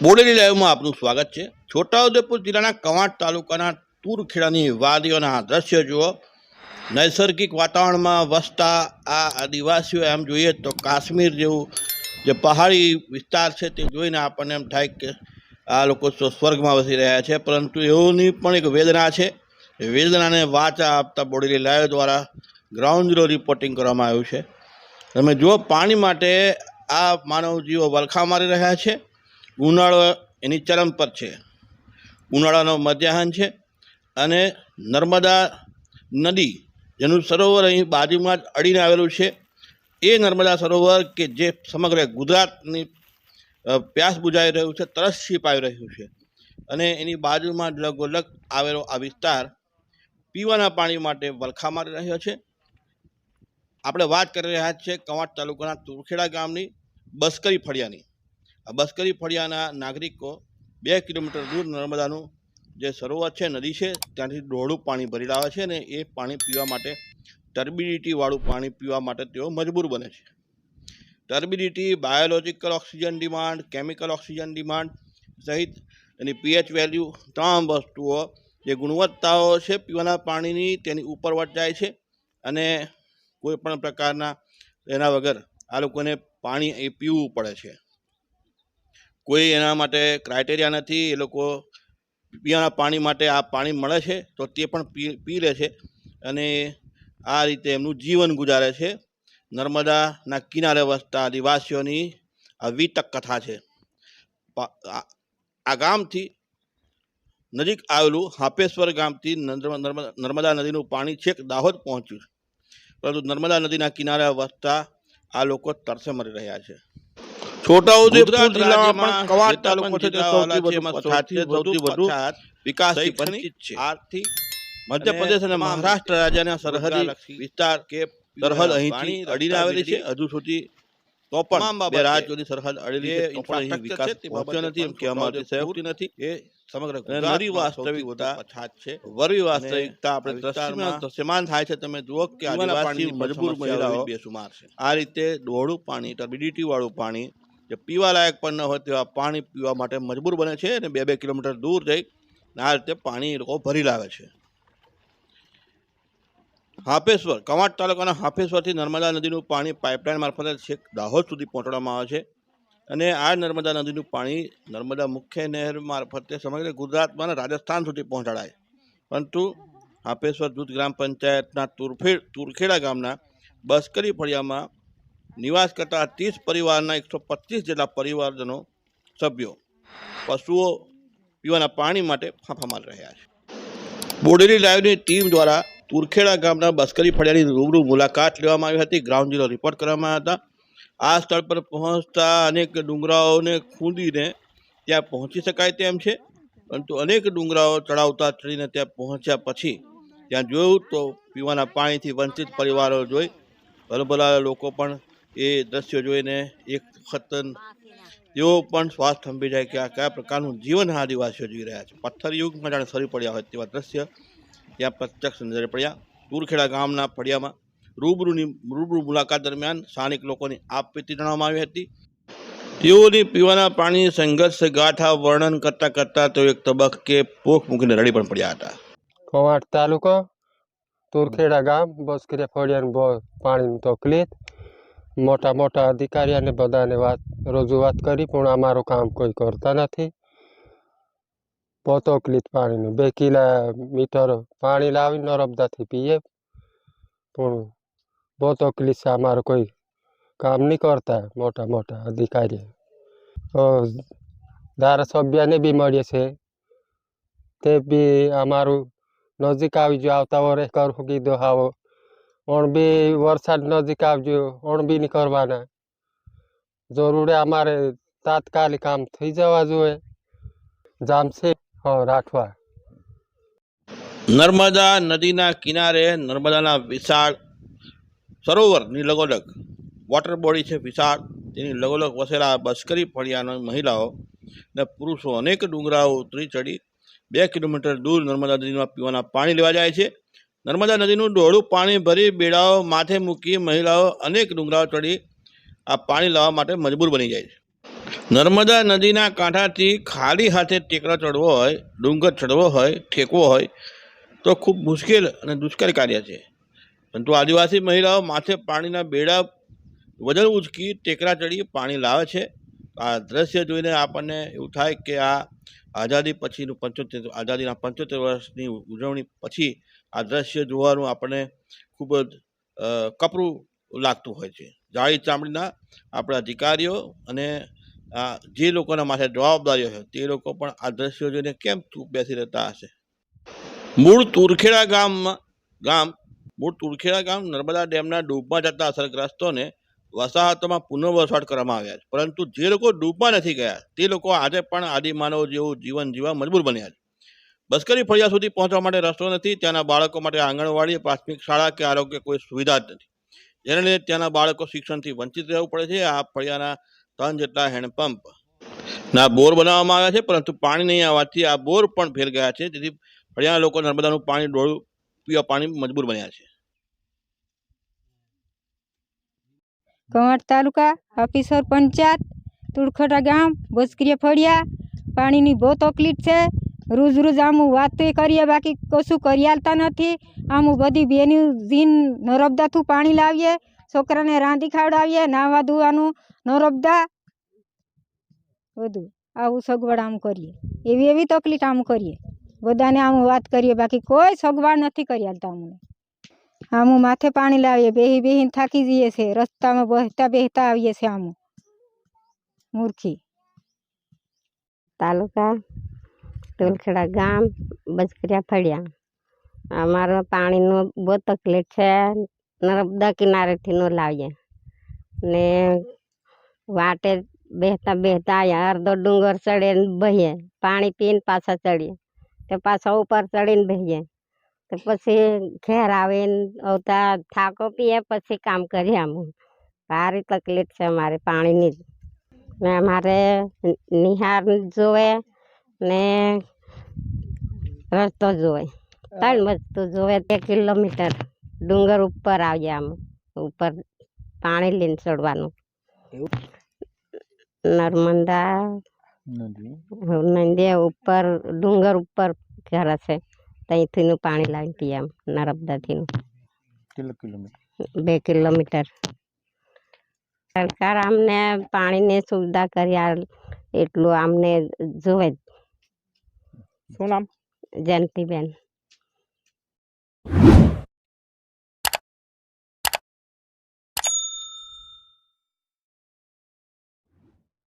બોડેલી લાઈવમાં આપનું સ્વાગત છે। છોટાઉદેપુર જિલ્લાના કવાંટ તાલુકાના તુરખેડાની વાદીઓના દ્રશ્ય જુઓ। નૈસર્ગિક વાતાવરણમાં વસતા આ આદિવાસીઓ એમ જોઈએ તો કાશ્મીર જેવું જે પહાડી વિસ્તાર છે તે જોઈને આપણને એમ થાય કે આ લોકો સ્વર્ગમાં વસી રહ્યા છે, પરંતુ એઓની પણ એક વેદના છે। એ વેદનાને વાચા આપતા બોડેલી લાઈવ દ્વારા ગ્રાઉન્ડ ઝીરો રિપોર્ટિંગ કરવામાં આવ્યું છે। તમે જુઓ, પાણી માટે આ માનવજીવો વલખા મારી રહ્યા છે। ઉનાળો એની ચરમ પર છે, ઉનાળાનો મધ્યાહન છે અને નર્મદા નદી જેનું સરોવર અહીં બાજુમાં જ અડીને આવેલું છે, એ નર્મદા સરોવર કે જે સમગ્ર ગુજરાતની પ્યાસ બુઝાવી રહ્યું છે, તરસ છીપાવી રહ્યું છે, અને એની બાજુમાં જ લગોલગ આવેલો આ વિસ્તાર પીવાના પાણી માટે વલખા મારી રહ્યો છે। આપણે વાત કરી રહ્યા છીએ કવાંટ તાલુકાના તુરખેડા ગામની બસ્કરી ફળિયાની। આ બસ્કરી ફળિયાના નાગરિકો 2 કિલોમીટર દૂર નર્મદાનું જે સરોવર છે, નદી છે, ત્યાંથી ડોળું પાણી ભરી લાવે છે અને એ પાણી પીવા માટે ટર્બિડિટીવાળું પાણી પીવા માટે તેઓ મજબૂર બને છે। Turbidity biological oxygen demand, chemical oxygen demand સહિત એની પીએચ વેલ્યુ, તમામ વસ્તુઓ જે ગુણવત્તાઓ છે પીવાના પાણીની તેની ઉપર વટ જાય છે અને કોઈ પણ પ્રકારના એના વગર આ લોકોને પાણી એ પીવું પડે છે। કોઈ એના માટે ક્રાઇટેરિયા નથી। એ લોકો પીવાના પાણી માટે આ પાણી મળે છે તો તે પણ પી લે છે અને આ રીતે એમનું જીવન ગુજારે છે। નર્મદાના કિનારે વસતા આદિવાસીઓની આ વિતક કથા છે। આ ગામથી નજીક આવેલું હાપેશ્વર ગામથી નર્મદા નદીનું પાણી છેક દાહોદ પહોંચ્યું, પરંતુ નર્મદા નદીના કિનારે વસતા આ લોકો તરસે મરી રહ્યા છે। છોટાઉદેપુર જિલ્લામાં કવાંટ તાલુકો છે તે સૌથી વધુ વિકાસથી વંચિત છે। આર્થિક મધ્યપ્રદેશ અને મહારાષ્ટ્ર રાજ્યના સરહદી વિસ્તાર કે સરહદ અહીંથી અડીને આવેલી છે। હજુ સુધી તો પણ બે રાજ્યોની સરહદ અડેલી છે, તો પણ અહીં વિકાસ પહોંચ્યો નથી એમ કહેવામાં આવતી નથી। એ સમગ્ર નરી વાસ્તવિકતા છે, વરવી વાસ્તવિકતા આપણે દ્રશ્યમાન થાય છે। તમે જુઓ કે આદિવાસી મજબૂર મહિલાઓ બેસુમાર છે। આ રીતે ડોળું પાણી, ટર્બિડિટી વાળું પાણી જે પીવા લાયક પણ ન હોય તેવા પાણી પીવા માટે મજબૂર બને છે અને 2-2 કિલોમીટર દૂર જઈ આ રીતે પાણી એ લોકો ભરી લાવે છે। હાપેશ્વર, કવાંટ તાલુકાના હાપેશ્વરથી નર્મદા નદીનું પાણી પાઇપલાઇન મારફતે છેક દાહોદ સુધી પહોંચાડવામાં આવે છે અને આ નર્મદા નદીનું પાણી નર્મદા મુખ્ય નહેર મારફતે સમગ્ર ગુજરાતમાં અને રાજસ્થાન સુધી પહોંચાડાય, પરંતુ હાપેશ્વર જૂથ ગ્રામ પંચાયતના તુરખેડા ગામના બસ્કરી ફળિયામાં નિવાસ કરતા 30 પરિવારના 125 જેટલા પરિવારજનો સભ્યો પશુઓ પીવાના પાણી માટે ફાંફા મારી રહ્યા છે। બોડેલી લાઈવની ટીમ દ્વારા તુરખેડા ગામના બસ્કરી ફળિયાની રૂબરૂ મુલાકાત લેવામાં આવી હતી, ગ્રાઉન્ડ ઝીરો રિપોર્ટ કરવામાં આવ્યા હતા। આ સ્થળ પર પહોંચતા અનેક ડુંગરાઓને ખૂંદીને ત્યાં પહોંચી શકાય તેમ છે, પરંતુ અનેક ડુંગરાઓ ચડાવતા ચડીને ત્યાં પહોંચ્યા પછી ત્યાં જોયું તો પીવાના પાણીથી વંચિત પરિવારો જોઈ ભલભલા લોકો પણ એ દ્રશ્યો જોઈને એક વખત તેઓ પણ શ્વાસ થંભી જાય કે આ કયા પ્રકારનું જીવન આદિવાસીઓ જીવી રહ્યા છે। પથ્થર યુગમાં જાણે સરી પડ્યા હોય તેવા દ્રશ્ય ત્યાં પ્રત્યક્ષ નજરે પડ્યા। તુરખેડા ગામના ફળિયામાં રૂબરૂ મુલાકાત દરમિયાન સ્થાનિક લોકોની આપવીતી જણાવવામાં આવી હતી। તેઓની પીવાના પાણી સંઘર્ષ ગાથા વર્ણન કરતા તેઓ એક તબક્કે પોખ મૂકીને રડી પણ પડ્યા હતા। કવાંટ તાલુકો તુરખેડા ગામ બસ્કરી ફળિયાનું પાણીની તકલીફ, મોટા અધિકારીઓને બધાને રજૂઆત કરી પણ અમારું કામ કોઈ કરતા નથી। બહુ તકલીફ પાણીનું, 2 કિલોમીટર પાણી લાવી નર્મદાથી પીએ પણ બહુ તકલીફ છે। અમારું કોઈ કામ નહીં કરતા મોટા અધિકારી। ધારાસભ્યને બી મળીએ છે, તે બી અમારું નજીક આવી ગયો, આવતા વર્ષે કરવું કીધું, આવો ઓણ બી વરસાદ નજીક આવજો, ઓણ બી નહીં કરવાના। જરૂરી અમારે તાત્કાલિક કામ થઈ જવા જોઈએ। જામશે રાઠવા। નર્મદા નદીના કિનારે નર્મદાના વિશાળ સરોવરની લગોલગ વોટર બોડી છે વિશાળ, તેની લગોલગ વસેલા બસ્કરી ફળિયાના મહિલાઓ અને પુરુષો અનેક ડુંગરાઓ ઉતરી ચડી 2 કિલોમીટર દૂર નર્મદા નદીમાં પીવાના પાણી લેવા જાય છે। નર્મદા નદીનું ડોળું પાણી ભરી બેડાઓ માથે મૂકી મહિલાઓ અનેક ડુંગરાઓ ચડી આ પાણી લાવવા માટે મજબૂર બની જાય છે। નર્મદા નદીના કાંઠાથી ખાલી હાથે ટેકરા ચડવો હોય, ડુંગર ચડવો હોય, ઠેકવો હોય તો ખૂબ મુશ્કેલ અને દુષ્કર કાર્ય છે. પરંતુ આદિવાસી મહિલાઓ માથે પાણીના બેડા વજન ઉચકી ટેકરા ચડી પાણી લાવે છે. આ દ્રશ્ય જોઈને આપણને એવું થાય કે આ આઝાદી પછીનું આઝાદીના 75 વર્ષની ઉજવણી પછી આ દ્રશ્ય જોવાનું આપણને ખૂબ જ કપરું લાગતું હોય છે. જાડી ચામડીના આપણા અધિકારીઓ અને જે લોકોના માથે જવાબદારીઓ છે તે લોકો પણ આ દ્રશ્યો જોઈને કેમ ચૂપ બેસી રહેતા હશે. મૂળ તુરખેડા ગામ નર્મદા ડેમના ડૂબમાં જતા અસરગ્રસ્તોને વસાહતોમાં પુનર્વસવાટ કરવામાં આવ્યા છે. પરંતુ જે લોકો ડૂબમાં નથી ગયા તે લોકો આજે પણ આદિમાનવ જેવું જીવન જીવવા મજબૂર બન્યા છે. બસ્કરી ફળિયા સુધી પહોંચવા માટે રસ્તો નથી. ત્યાંના બાળકો માટે આંગણવાડી, પ્રાથમિક શાળા કે આરોગ્ય કોઈ સુવિધા જ નથી, જેને લીધે ત્યાંના બાળકો શિક્ષણથી વંચિત રહેવું પડે છે. આ ફળિયાના 3 જેટલા હેન્ડપંપ ના બોર બનાવવામાં આવ્યા છે, પરંતુ પાણી નહીં આવવાથી આ બોર પણ ફેલ ગયા છે. જેથી ફળિયાના લોકો નર્મદાનું પાણી પીવા પાણી મજબૂર બન્યા છે. કવાંટ તાલુકા, હાપીસર પંચાયત, તુરખેડા ગામ, બસ્કરીયા ફળિયા. પાણીની બહુ તકલીફ છે. રોજ રોજ આમું વાત કરીએ, બાકી કશું કરી આલતા નથી. આમું બધી બેની જીન નર્મદાથી પાણી લાવીએ, છોકરાને રાંધી ખાવડાવીએ, નાવા ધોવાનું નર્મદા બધું આવું સગવડ આમ કરીએ. એવી તકલીફ આમ કરીએ, બધાને આમ વાત કરીએ, બાકી કોઈ સગવડ નથી કરી આલતા અમને. આમું માથે પાણી લાવીએ, બેહીને થાકી જઈએ છે. રસ્તામાં બેહતા આવીએ છે. આમું મૂર્ખી તાલુકા, તુલખેડા ગામ, બસ્કરીયા ફળિયા. અમારો પાણીનું બહુ તકલીફ છે. નર્મદા કિનારેથી નો લાવીએ ને વાટે બેહતા અડધો ડુંગર ચડે ને બહીએ, પાણી પીને પાછા ચડીએ, તે પાછા ઉપર ચડીને બહીએ, તો પછી ઘેર આવીને આવતા થાકો પીએ, પછી કામ કરીએ. આમ સારી તકલીફ છે અમારે પાણીની. ને અમારે નિહાર જોવે ને રસ્તો જોવે, 3 વસ્તુ જોવે. 1 કિલોમીટર ડુંગર ઉપર આવીએ, આમ ઉપર પાણી લઈને ચડવાનું. નર્મદા નદી ઉપર ડુંગર ઉપર ઘર છે, ત્યાંથી પાણી લાવીને પીએ. આમ નર્મદાથી 2 કિલોમીટર. સરકાર અમને પાણીની સુવિધા કરી એટલું અમને જોવે. શું નામ? જયંતિબેન.